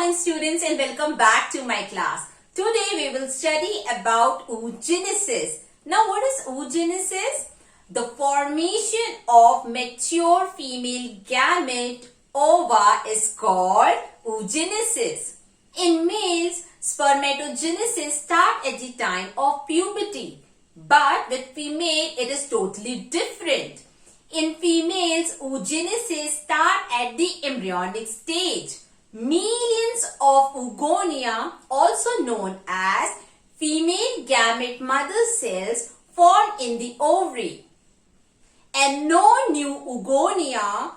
morning students and welcome back to my class. Today we will study about oogenesis. Now what is oogenesis? The formation of mature female gamete ova is called oogenesis. In males, spermatogenesis starts at the time of puberty, but with female it is totally different. In females, oogenesis starts at the embryonic stage. Millions of oogonia, also known as female gamete mother cells, form in the ovary, and no new oogonia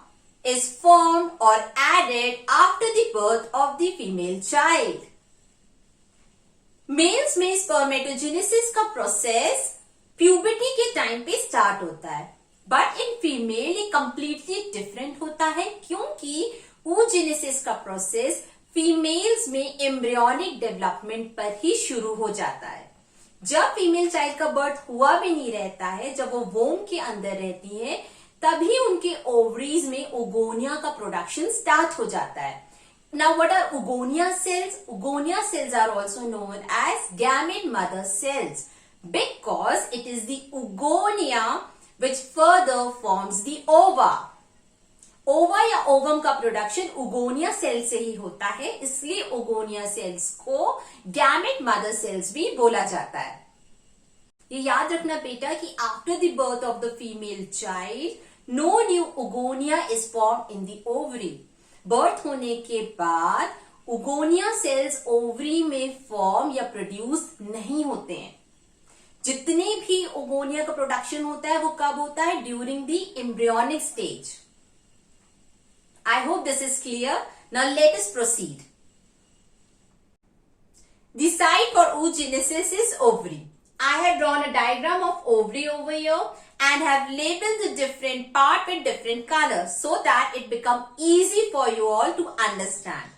is formed or added after the birth of the female child. Males में spermatogenesis का process puberty के time पे start होता है, but in female ये completely different होता है क्योंकि oogenesis का प्रोसेस फीमेल्स में एम्ब्रियोनिक डेवलपमेंट पर ही शुरू हो जाता है. जब फीमेल चाइल्ड का बर्थ हुआ भी नहीं रहता है, जब वो वोम के अंदर रहती है, तभी उनके ओवरीज में oogonia का प्रोडक्शन स्टार्ट हो जाता है. Now what are oogonia cells? Oogonia cells are also known as gamete mother cells because it is the oogonia which further forms the ova. ओवा या ओवम का प्रोडक्शन oogonia सेल से ही होता है, इसलिए oogonia सेल्स को गैमेट मदर सेल्स भी बोला जाता है. ये याद रखना बेटा कि after the birth of the female child no new oogonia is form in the ovary. Birth होने के बाद oogonia सेल्स ओवरी में फॉर्म या प्रोड्यूस नहीं होते हैं. जितने भी oogonia का प्रोडक्शन होता है वो कब होता है? During the embryonic stage. I hope this is clear. Now let us proceed. The site for oogenesis is ovary. I have drawn a diagram of ovary over here and have labeled the different part with different colors so that it becomes easy for you all to understand.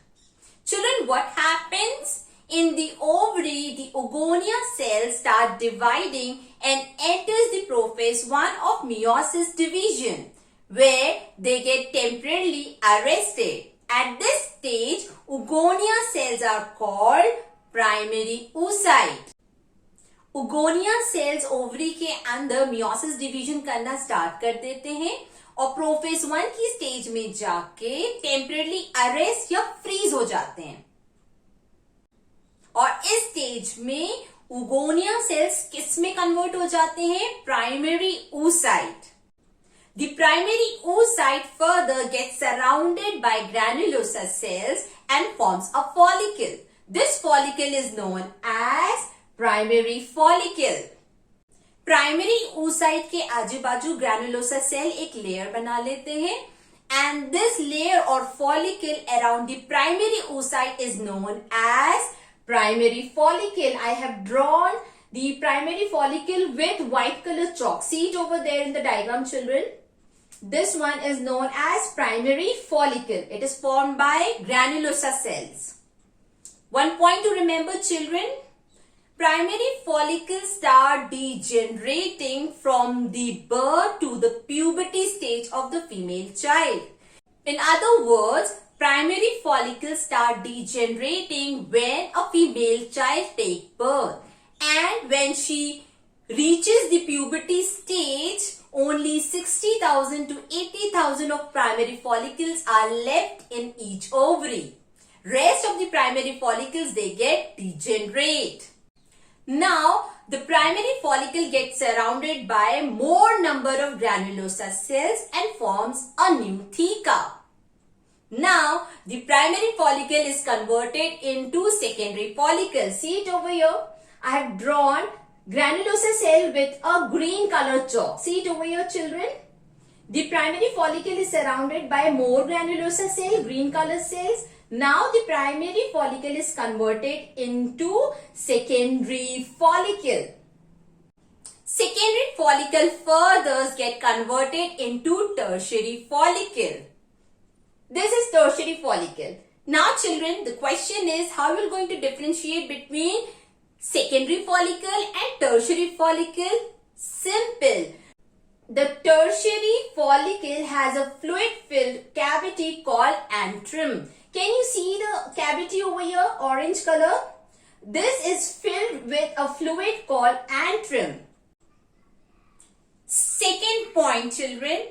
Children, what happens? In the ovary, the oogonia cells start dividing and enters the prophase 1 of meiosis division, where they get temporarily arrested. At this stage, oogonia cells are called primary oocyte. oogonia cells ovary के अंदर meiosis division करना start कर देते हैं और prophase 1 की stage में जाके temporarily arrest या freeze हो जाते हैं. और इस स्टेज में oogonia cells किस में कन्वर्ट हो जाते हैं? Primary oocyte. The primary oocyte further gets surrounded by granulosa cells and forms a follicle. This follicle is known as primary follicle. Primary oocyte के आजू बाजू granulosa cell एक लेयर बना लेते हैं and this layer or follicle around the primary oocyte is known as primary follicle. I have drawn the primary follicle with white color chalk. See it over there in the diagram, children. This one is known as primary follicle. It is formed by granulosa cells. One point to remember, children. Primary follicles start degenerating from the birth to the puberty stage of the female child. In other words, primary follicles start degenerating when a female child takes birth. And when she reaches the puberty stage, only 60,000 to 80,000 of primary follicles are left in each ovary. Rest of the primary follicles, they get degenerate. Now, the primary follicle gets surrounded by more number of granulosa cells and forms a new theca. Now, the primary follicle is converted into secondary follicle. See it over here. I have drawn granulosa cell with a green color chalk. See it over here, children. The primary follicle is surrounded by more granulosa cell, green color cells. Now the primary follicle is converted into secondary follicle. Secondary follicle further get converted into tertiary follicle. This is tertiary follicle. Now children, the question is how you are going to differentiate between secondary follicle and tertiary follicle? Simple. The tertiary follicle has a fluid-filled cavity called antrum. Can you see the cavity over here, orange color? This is filled with a fluid called antrum. Second point, children.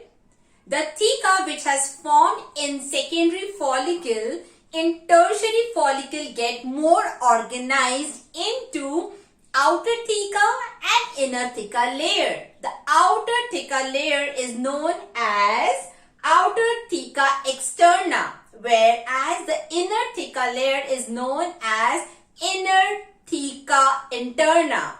The theca which has formed in secondary follicle in tertiary follicle get more organized into outer theca and inner theca layer. The outer theca layer is known as outer theca externa, whereas the inner theca layer is known as inner theca interna.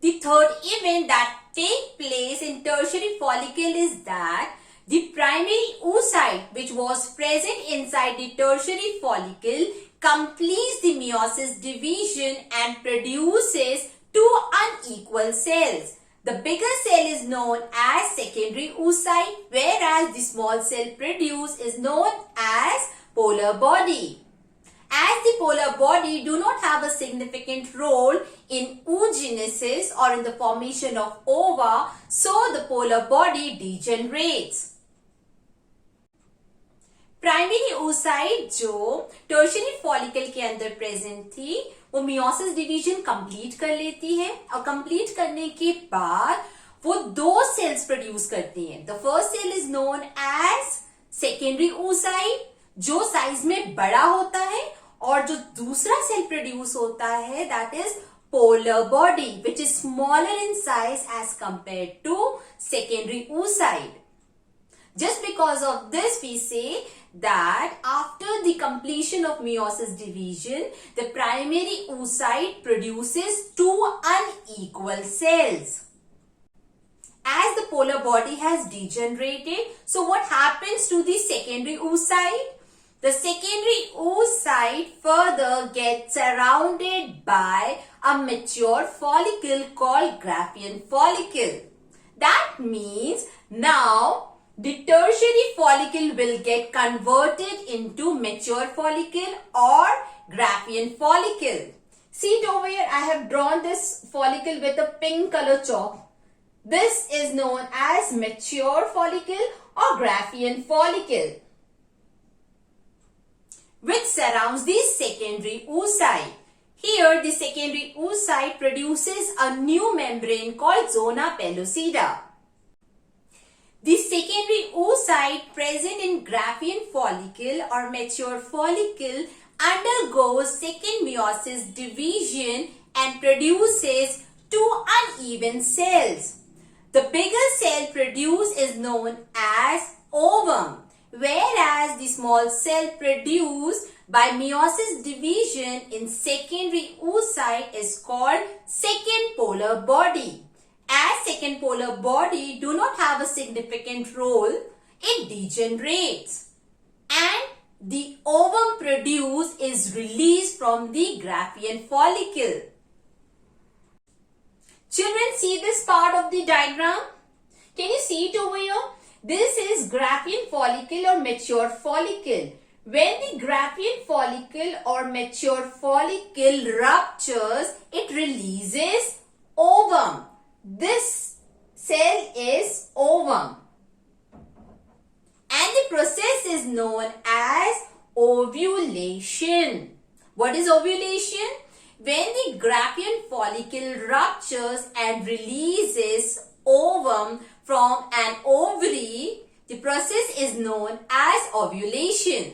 The third event that takes place in tertiary follicle is that the primary oocyte which was present inside the tertiary follicle completes the meiosis division and produces two unequal cells. The bigger cell is known as secondary oocyte, whereas the small cell produced is known as polar body. As the polar body do not have a significant role in oogenesis or in the formation of ova, so the polar body degenerates. Primary oocyte जो tertiary follicle के अंदर present थी वो meiosis division complete कर लेती है और complete करने के बाद वो दो सेल्स प्रोड्यूस करती है. The first cell is known as secondary oocyte जो साइज में बड़ा होता है और जो दूसरा सेल प्रोड्यूस होता है that is polar body which is smaller in size as compared to secondary oocyte. Just because of this we say that after the completion of meiosis division, the primary oocyte produces two unequal cells. As the polar body has degenerated, so what happens to the secondary oocyte? The secondary oocyte further gets surrounded by a mature follicle called Graafian follicle. That means now the tertiary follicle will get converted into mature follicle or Graafian follicle. See it over here. I have drawn this follicle with a pink color chalk. This is known as mature follicle or Graafian follicle, which surrounds the secondary oocyte. Here, the secondary oocyte produces a new membrane called zona pellucida. The secondary oocyte present in Graafian follicle or mature follicle undergoes second meiosis division and produces two uneven cells. The bigger cell produced is known as ovum, whereas the small cell produced by meiosis division in secondary oocyte is called second polar body. As second polar body do not have a significant role, it degenerates and the ovum produced is released from the Graafian follicle. Children, see this part of the diagram? Can you see it over here? This is Graafian follicle or mature follicle. When the Graafian follicle or mature follicle ruptures, it releases ovum. This cell is ovum and the process is known as ovulation. What is ovulation? When the Graafian follicle ruptures and releases ovum from an ovary, the process is known as ovulation.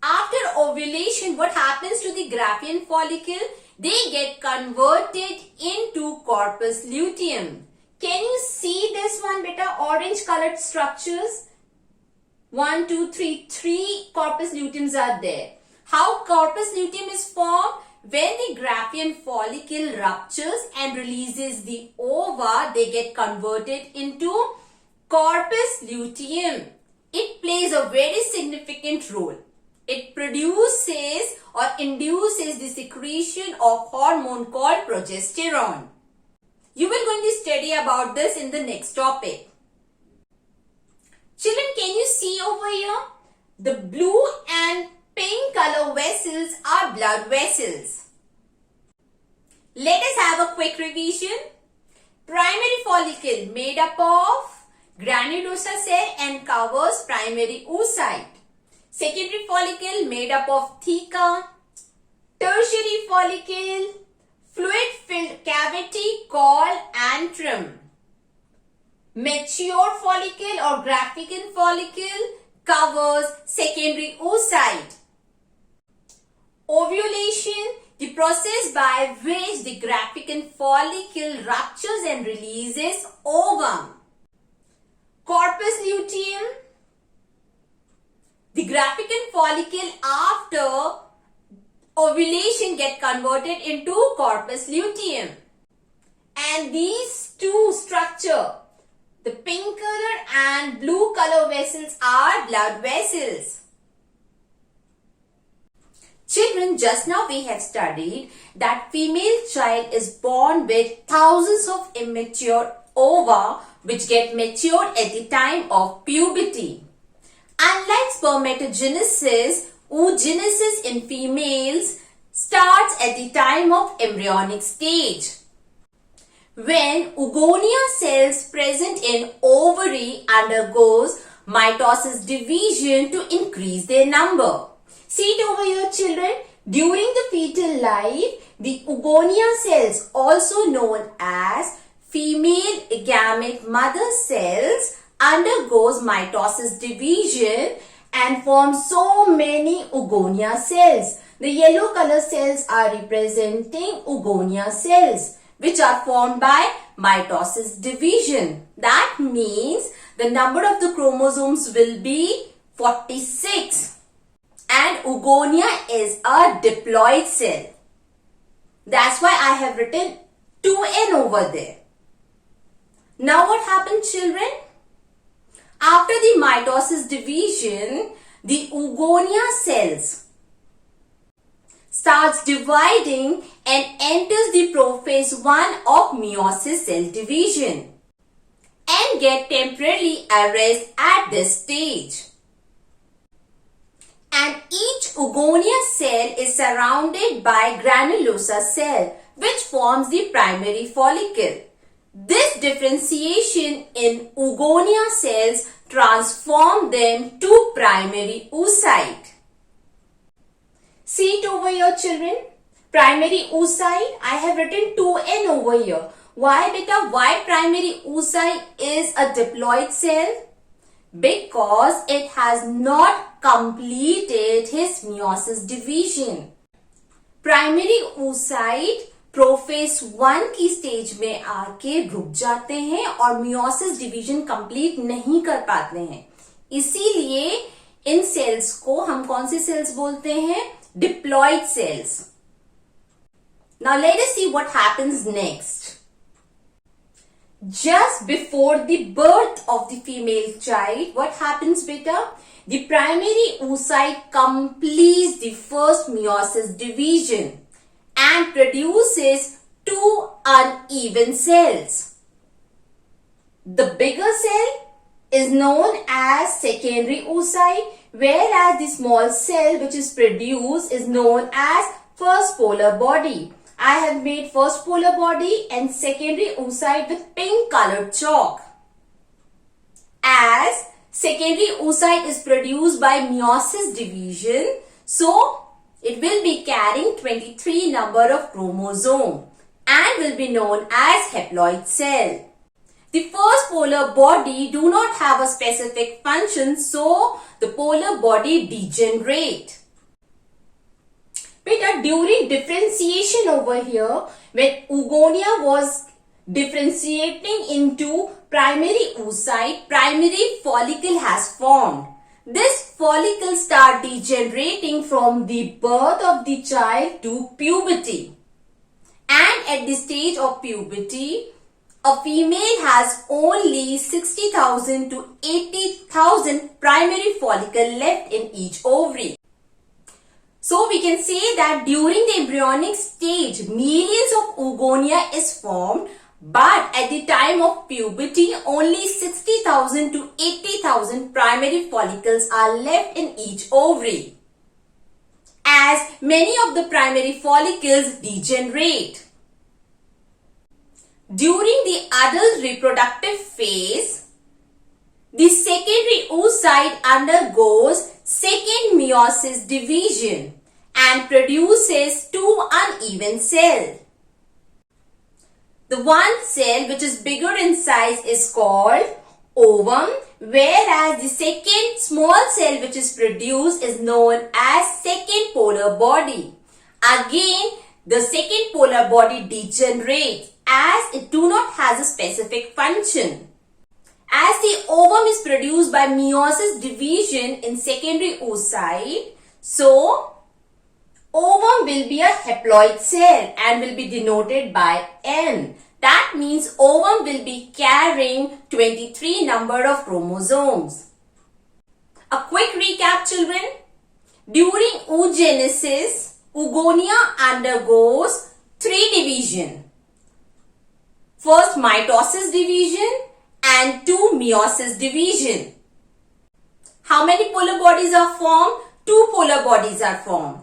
After ovulation, what happens to the Graafian follicle? They get converted into corpus luteum. Can you see this one, beta? Orange colored structures. 1, 2, 3. 3 corpus luteums are there. How corpus luteum is formed? When the Graafian follicle ruptures and releases the ova, they get converted into corpus luteum. It plays a very significant role. It produces or induces the secretion of hormone called progesterone. You will going to study about this in the next topic. Children, can you see over here? The blue and pink color vessels are blood vessels. Let us have a quick revision. Primary follicle made up of granulosa cell and covers primary oocyte. Secondary follicle made up of theca. Tertiary follicle, fluid-filled cavity called antrum. Mature follicle or Graafican follicle covers secondary oocyte. Ovulation, the process by which the Graafican follicle ruptures and releases ovum. Corpus luteum, the Graafican follicle after ovulation get converted into corpus luteum. And these two structure, the pink color and blue color vessels, are blood vessels. Children, just now we have studied that female child is born with thousands of immature ova which get matured at the time of puberty. Unlike spermatogenesis, oogenesis in females starts at the time of embryonic stage. When oogonia cells present in ovary undergoes mitosis division to increase their number. See it over here, children. During the fetal life, the oogonia cells, also known as female gamete mother cells, undergoes mitosis division and forms so many oogonia cells. The yellow color cells are representing oogonia cells, which are formed by mitosis division. That means the number of the chromosomes will be 46. And oogonia is a diploid cell. That's why I have written 2n over there. Now what happens, children? After the mitosis division, the oogonia cells starts dividing and enters the prophase 1 of meiosis cell division and get temporarily arrest at this stage. And each oogonia cell is surrounded by granulosa cell, which forms the primary follicle. This differentiation in oogonia cells transform them to primary oocyte. See it over here, children. Primary oocyte, I have written 2n over here. Why, beta? Why primary oocyte is a diploid cell? Because it has not completed his meiosis division. Primary oocyte prophase 1 की stage में आके रुक जाते हैं और meiosis division complete नहीं कर पाते हैं. इसीलिए इन सेल्स को हम कौन से सेल्स बोलते हैं? Diploid sales. Now let us see what happens next. Just before the birth of the female child, what happens, beta? The primary oocyte completes the first meiosis division and produces two uneven cells. The bigger cell is known as secondary oocyte, whereas the small cell which is produced is known as first polar body. I have made first polar body and secondary oocyte with pink colored chalk. As secondary oocyte is produced by meiosis division, so it will be carrying 23 number of chromosome and will be known as haploid cell. The first polar body do not have a specific function, so the polar body degenerate. Beta, during differentiation over here, when oogonia was differentiating into primary oocyte, primary follicle has formed. This follicle start degenerating from the birth of the child to puberty. And at the stage of puberty, a female has only 60,000 to 80,000 primary follicle left in each ovary. So we can say that during the embryonic stage, millions of oogonia is formed, but at the time of puberty, only 60,000 to 80,000 primary follicles are left in each ovary, as many of the primary follicles degenerate. During the adult reproductive phase, The secondary oocyte undergoes second meiosis division and produces two uneven cells. The one cell which is bigger in size is called ovum, whereas the second small cell which is produced is known as second polar body. Again, the second polar body degenerates as it do not has a specific function. As the ovum is produced by meiosis division in secondary oocyte, so ovum will be a haploid cell and will be denoted by N. That means ovum will be carrying 23 number of chromosomes. A quick recap, children. During oogenesis, oogonia undergoes three divisions. First, mitosis division and two meiosis division. How many polar bodies are formed? Two polar bodies are formed.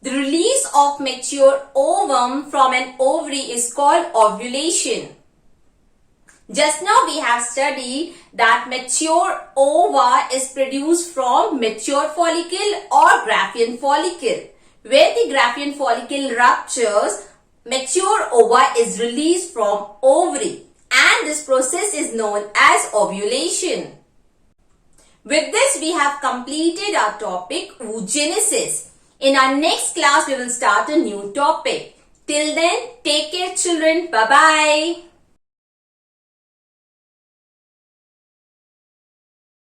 The release of mature ovum from an ovary is called ovulation. Just now we have studied that mature ova is produced from mature follicle or Graafian follicle. Where the Graafian follicle ruptures, mature ova is released from ovary, and this process is known as ovulation. With this, we have completed our topic oogenesis. In our next class, we will start a new topic. Till then, take care children. Bye-bye.